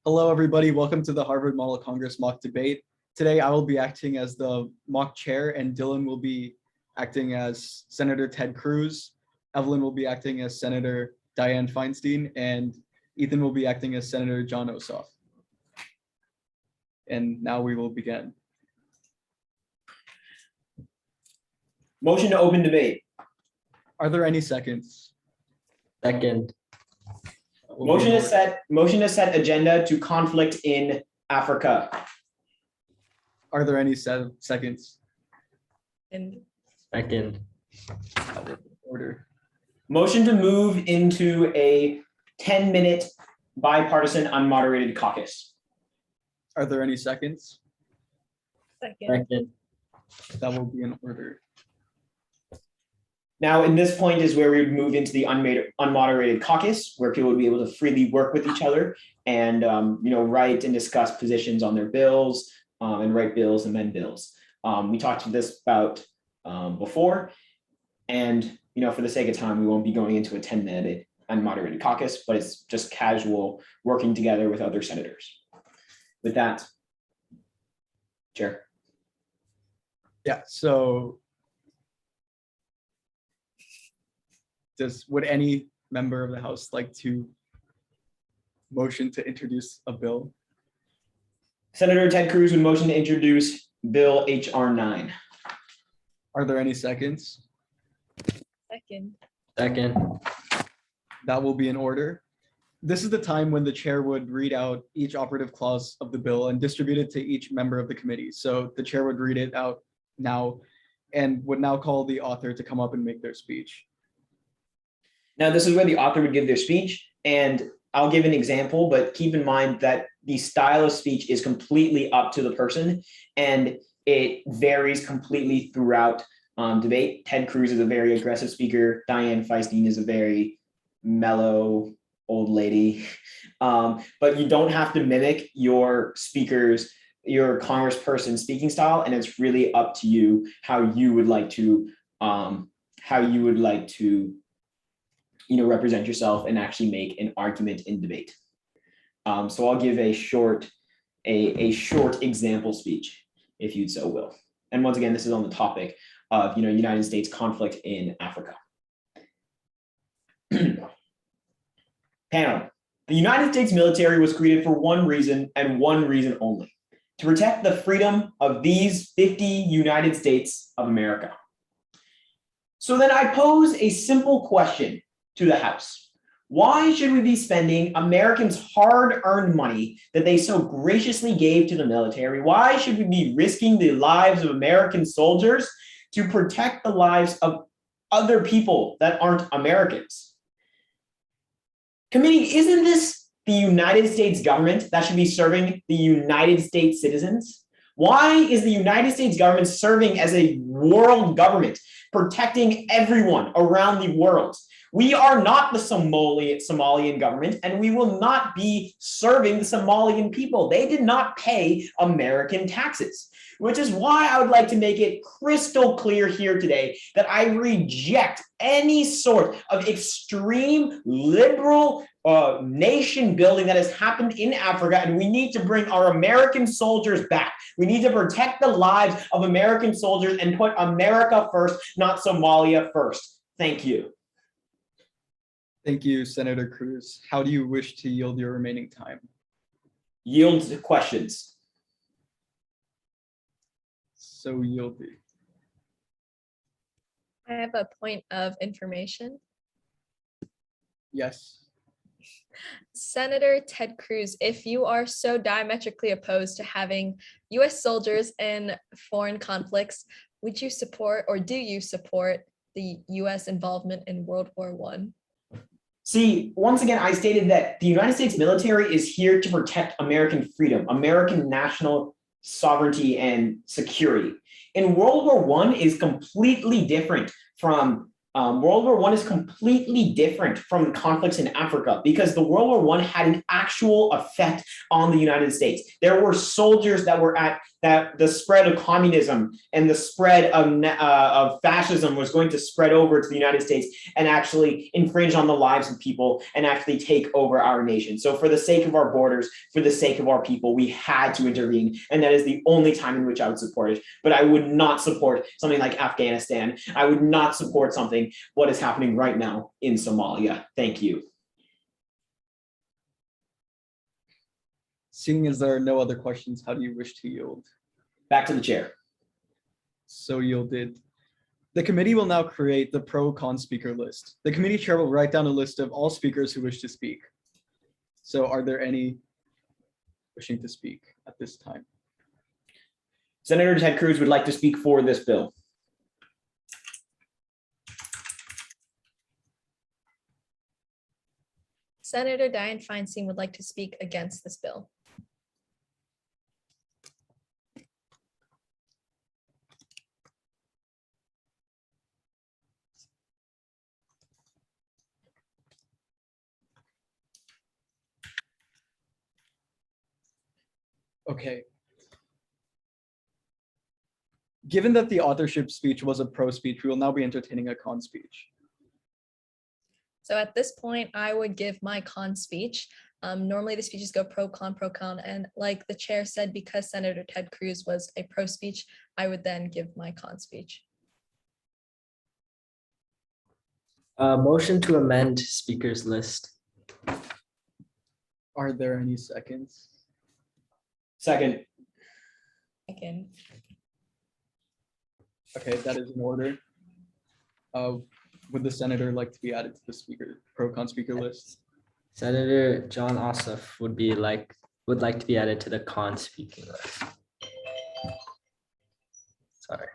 Hello, everybody. Welcome to the Harvard Model Congress mock debate. Today, I will be acting as the mock chair, and Dylan will be acting as Senator Ted Cruz. Evelyn will be acting as Senator Dianne Feinstein, and Ethan will be acting as Senator John Ossoff. And now we will begin. Motion to open debate. Are there any seconds? Second. Motion to set agenda to conflict in Africa. Are there any seconds? Second. Order. Motion to move into a 10-minute bipartisan unmoderated caucus. Are there any seconds? Second. That will be in order. Now, in this point is where we would move into the unmoderated caucus, where people would be able to freely work with each other and write and discuss positions on their bills and write bills, amend bills. We talked this about before, and for the sake of time, we won't be going into a 10-minute unmoderated caucus, but it's just casual working together with other senators. With that, Chair. Yeah. So. Would any member of the House like to motion to introduce a bill? Senator Ted Cruz would motion to introduce Bill HR 9. Are there any seconds? Second. That will be in order. This is the time when the chair would read out each operative clause of the bill and distribute it to each member of the committee. So the chair would read it out now and would now call the author to come up and make their speech. Now, this is where the author would give their speech, and I'll give an example, but keep in mind that the style of speech is completely up to the person, and it varies completely throughout debate. Ted Cruz is a very aggressive speaker. Dianne Feinstein is a very mellow old lady, but you don't have to mimic your congressperson speaking style, and it's really up to you how you would like to represent yourself and actually make an argument in debate. So I'll give a short example speech, if you'd so will. And once again, this is on the topic of United States conflict in Africa. Panel. The United States military was created for one reason and one reason only: to protect the freedom of these 50 United States of America. So then I pose a simple question to the House. Why should we be spending Americans' hard-earned money that they so graciously gave to the military? Why should we be risking the lives of American soldiers to protect the lives of other people that aren't Americans? Committee, isn't this the United States government that should be serving the United States citizens? Why is the United States government serving as a world government, protecting everyone around the world? We are not the Somalian government, and we will not be serving the Somalian people. They did not pay American taxes, which is why I would like to make it crystal clear here today that I reject any sort of extreme liberal nation building that has happened in Africa, and we need to bring our American soldiers back. We need to protect the lives of American soldiers and put America first, not Somalia first. Thank you. Thank you, Senator Cruz. How do you wish to yield your remaining time? Yield to questions. So yieldy. I have a point of information. Yes. Senator Ted Cruz, if you are so diametrically opposed to having U.S. soldiers in foreign conflicts, would you support, or do you support, the U.S. involvement in World War I? See, once again, I stated that the United States military is here to protect American freedom, American national sovereignty and security. And World War I is completely different from conflicts in Africa, because the World War I had an actual effect on the United States. There were soldiers that were at that the spread of communism and the spread of fascism was going to spread over to the United States and actually infringe on the lives of people and actually take over our nation. So for the sake of our borders, for the sake of our people, we had to intervene. And that is the only time in which I would support it. But I would not support something like Afghanistan. I would not support something what is happening right now in Somalia. Thank you. Seeing as there are no other questions, how do you wish to yield? Back to the chair. So yielded. The committee will now create the pro-con speaker list. The committee chair will write down a list of all speakers who wish to speak. So are there any wishing to speak at this time? Senator Ted Cruz would like to speak for this bill. Senator Dianne Feinstein would like to speak against this bill. Okay. Given that the authorship speech was a pro speech, we will now be entertaining a con speech. So at this point, I would give my con speech. Normally the speeches go pro, con, and like the chair said, because Senator Ted Cruz was a pro speech, I would then give my con speech. Motion to amend speakers list. Are there any seconds? Second. Second. Okay, that is in order. Would the senator like to be added to the pro-con speaker list? Senator John Ossoff would like to be added to the con speaking list. Sorry.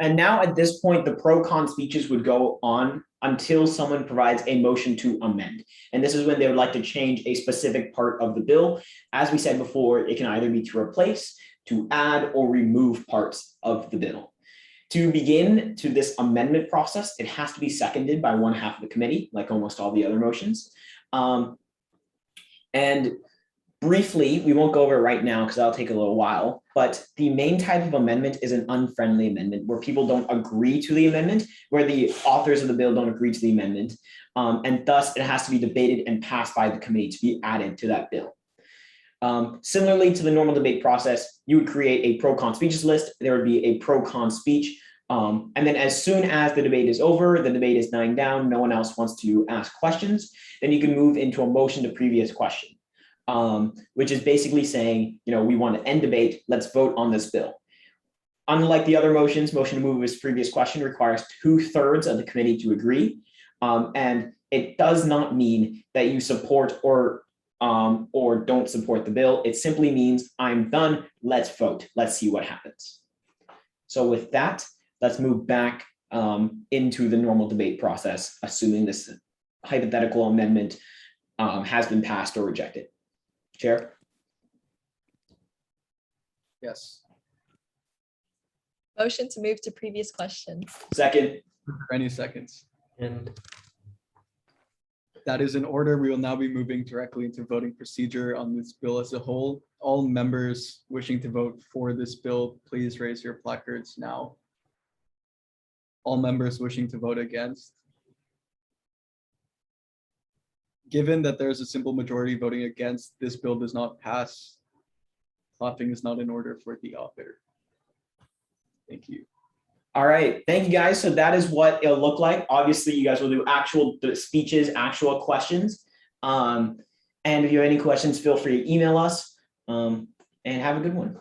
And now at this point, the pro-con speeches would go on until someone provides a motion to amend. And this is when they would like to change a specific part of the bill. As we said before, it can either be to replace, to add, or remove parts of the bill. To begin to this amendment process, it has to be seconded by 1/2 of the committee, like almost all the other motions. And briefly, we won't go over it right now because that'll take a little while, but the main type of amendment is an unfriendly amendment where people don't agree to the amendment, where the authors of the bill don't agree to the amendment, and thus it has to be debated and passed by the committee to be added to that bill. Similarly to the normal debate process, you would create a pro-con speeches list. There would be a pro-con speech. And then as soon as the debate is over, the debate is dying down, no one else wants to ask questions, then you can move into a motion to previous question. Which is basically saying, we want to end debate, let's vote on this bill. Unlike the other motions, motion to move this previous question requires 2/3 of the committee to agree. And it does not mean that you support or don't support the bill. It simply means I'm done, let's vote, let's see what happens. So with that, let's move back into the normal debate process, assuming this hypothetical amendment has been passed or rejected. Chair? Yes. Motion to move to previous question. Second. Are there any seconds? And That is in order. We will now be moving directly into voting procedure on this bill as a whole. All members wishing to vote for this bill, please raise your placards now. All members wishing to vote against. Given that there is a simple majority voting against, this bill does not pass. Clapping is not in order for the author. Thank you. All right, thank you guys. So that is what it'll look like. Obviously, you guys will do actual speeches, actual questions. And if you have any questions, feel free to email us and have a good one.